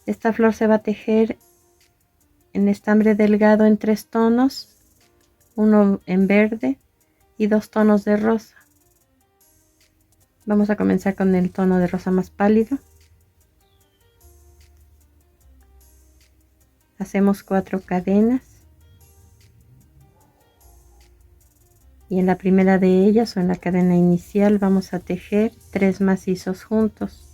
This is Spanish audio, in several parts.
Esta flor se va a tejer en estambre delgado en 3 tonos, uno en verde y 2 tonos de rosa. Vamos a comenzar con el tono de rosa más pálido. Hacemos 4 cadenas y en la primera de ellas o en la cadena inicial vamos a tejer 3 macizos juntos.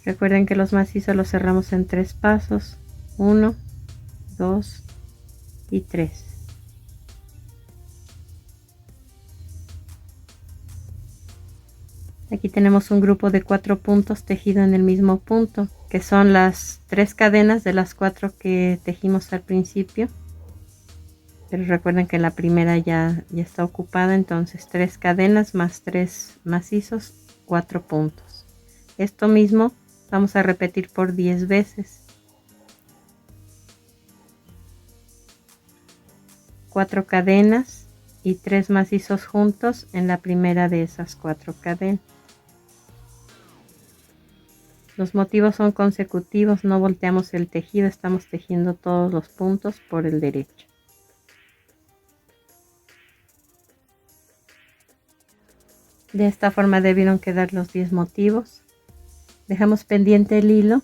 Recuerden que los macizos los cerramos en 3 pasos, 1, 2 y 3. Aquí tenemos un grupo de 4 puntos tejido en el mismo punto, que son las 3 cadenas de las 4 que tejimos al principio. Pero recuerden que la primera ya está ocupada, entonces 3 cadenas más 3 macizos, 4 puntos. Esto mismo vamos a repetir por 10 veces. 4 cadenas y 3 macizos juntos en la primera de esas 4 cadenas. Los motivos son consecutivos, no volteamos el tejido, estamos tejiendo todos los puntos por el derecho. De esta forma debieron quedar los 10 motivos. Dejamos pendiente el hilo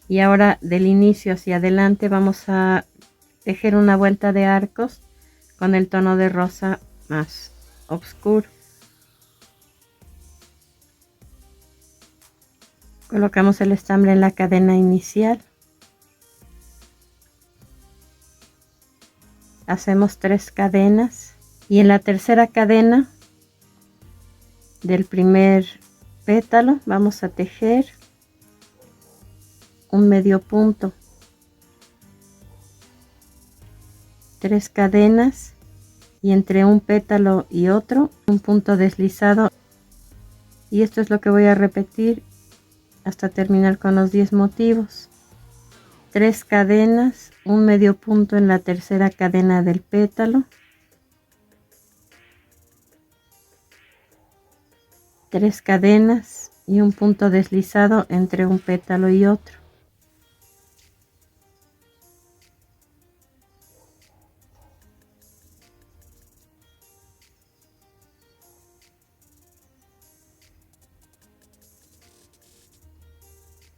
y ahora del inicio hacia adelante vamos a tejer una vuelta de arcos con el tono de rosa más oscuro. Colocamos el estambre en la cadena inicial. Hacemos 3 cadenas y en la tercera cadena del primer pétalo vamos a tejer un medio punto, 3 cadenas y entre un pétalo y otro un punto deslizado, y esto es lo que voy a repetir hasta terminar con los 10 motivos. 3 cadenas, un medio punto en la tercera cadena del pétalo, 3 cadenas y un punto deslizado entre un pétalo y otro.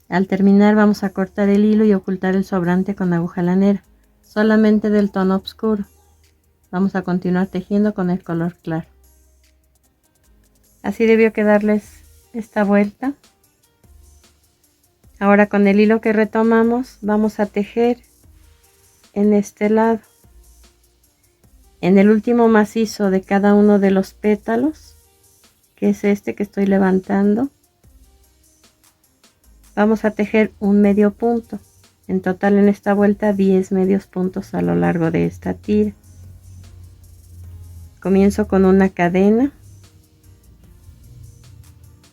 Al terminar vamos a cortar el hilo y ocultar el sobrante con aguja lanera, solamente del tono oscuro. Vamos a continuar tejiendo con el color claro. Así debió quedarles esta vuelta. Ahora con el hilo que retomamos vamos a tejer en este lado. En el último macizo de cada uno de los pétalos, que es este que estoy levantando, vamos a tejer un medio punto. En total en esta vuelta 10 medios puntos a lo largo de esta tira. Comienzo con una cadena.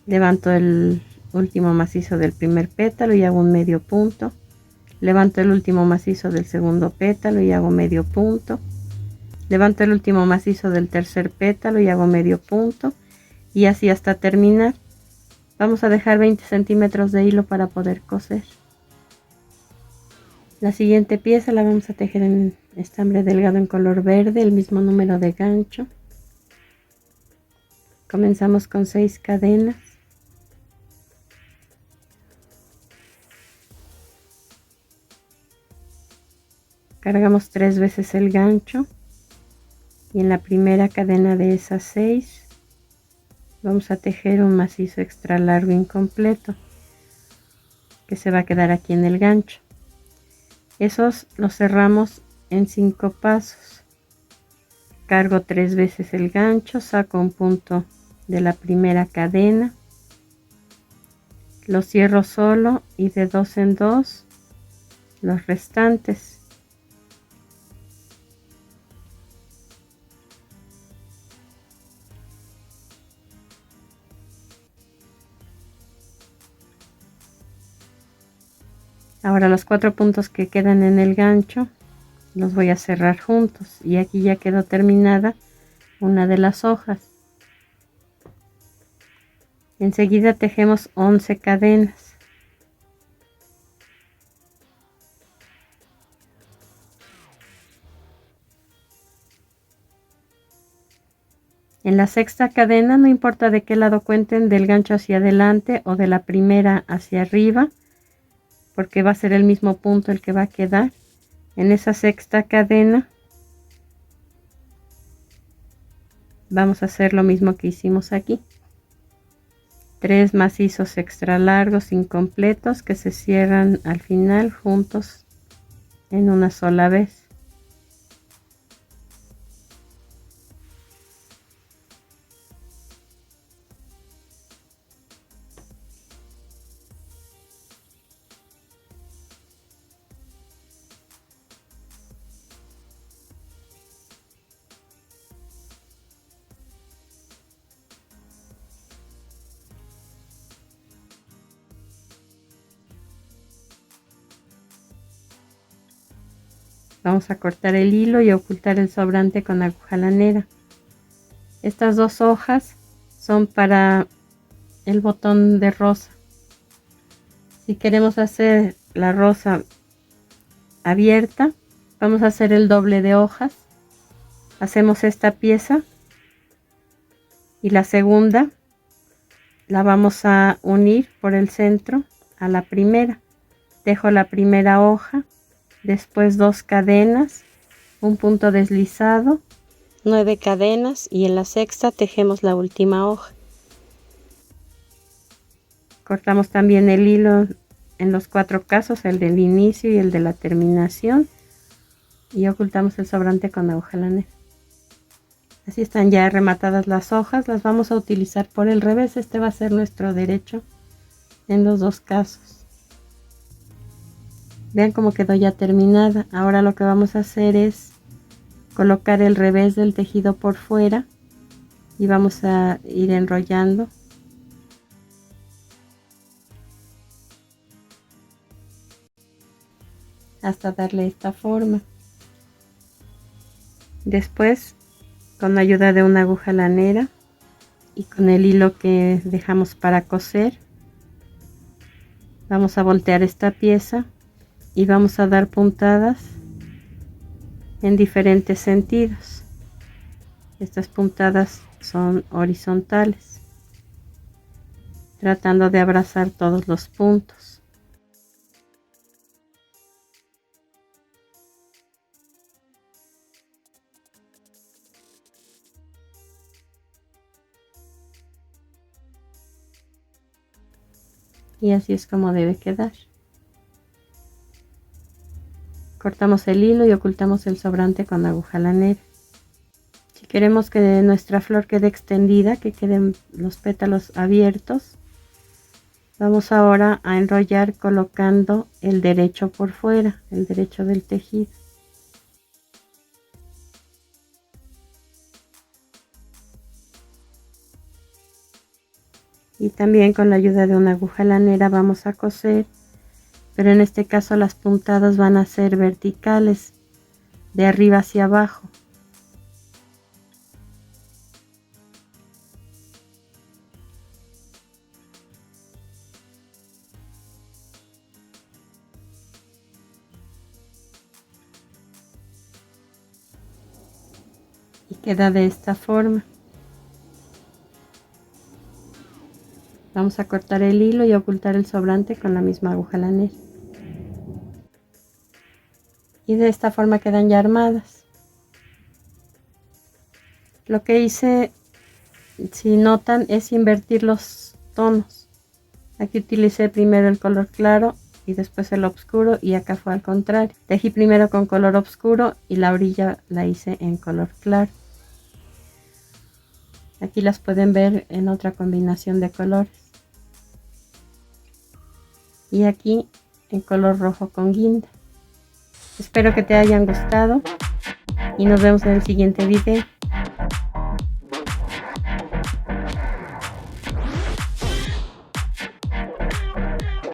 Levanto el último macizo del primer pétalo y hago un medio punto. Levanto el último macizo del segundo pétalo y hago medio punto. Levanto el último macizo del tercer pétalo y hago medio punto. Y así hasta terminar. Vamos a dejar 20 centímetros de hilo para poder coser. La siguiente pieza la vamos a tejer en estambre delgado en color verde, el mismo número de gancho. Comenzamos con 6 cadenas. Cargamos 3 veces el gancho y en la primera cadena de esas 6 vamos a tejer un macizo extra largo incompleto que se va a quedar aquí en el gancho. Esos los cerramos en 5 pasos. Cargo 3 veces el gancho, saco un punto de la primera cadena, Lo cierro solo y de 2 en 2 los restantes. Ahora los 4 puntos que quedan en el gancho los voy a cerrar juntos y aquí ya quedó terminada una de las hojas. Enseguida tejemos 11 cadenas. En la sexta cadena, no importa de qué lado cuenten, del gancho hacia adelante o de la primera hacia arriba, porque va a ser el mismo punto el que va a quedar. En esa sexta cadena vamos a hacer lo mismo que hicimos aquí. 3 macizos extra largos incompletos que se cierran al final juntos en una sola vez. Vamos a cortar el hilo y ocultar el sobrante con aguja lanera. Estas 2 hojas son para el botón de rosa. Si queremos hacer la rosa abierta, vamos a hacer el doble de hojas. Hacemos esta pieza y la segunda la vamos a unir por el centro a la primera. Dejo la primera hoja, después 2 cadenas, un punto deslizado, 9 cadenas y en la sexta tejemos la última hoja. Cortamos también el hilo en los 4 casos, el del inicio y el de la terminación, y ocultamos el sobrante con aguja lanera. Así están ya rematadas las hojas, las vamos a utilizar por el revés. Este va a ser nuestro derecho en los 2 casos. Vean cómo quedó ya terminada. Ahora lo que vamos a hacer es colocar el revés del tejido por fuera y vamos a ir enrollando hasta darle esta forma. Después, con la ayuda de una aguja lanera y con el hilo que dejamos para coser, vamos a voltear esta pieza y vamos a dar puntadas en diferentes sentidos. Estas puntadas son horizontales, tratando de abrazar todos los puntos. Y así es como debe quedar. Cortamos el hilo y ocultamos el sobrante con aguja lanera. Si queremos que nuestra flor quede extendida, que queden los pétalos abiertos, vamos ahora a enrollar colocando el derecho por fuera, el derecho del tejido. Y también con la ayuda de una aguja lanera vamos a coser, pero en este caso las puntadas van a ser verticales, de arriba hacia abajo. Y queda de esta forma. Vamos a cortar el hilo y ocultar el sobrante con la misma aguja lanera. Y de esta forma quedan ya armadas. Lo que hice, si notan, es invertir los tonos. Aquí utilicé primero el color claro y después el oscuro, y acá fue al contrario. Tejí primero con color oscuro y la orilla la hice en color claro. Aquí las pueden ver en otra combinación de colores. y aquí en color rojo con guinda. Espero que te hayan gustado y nos vemos en el siguiente video.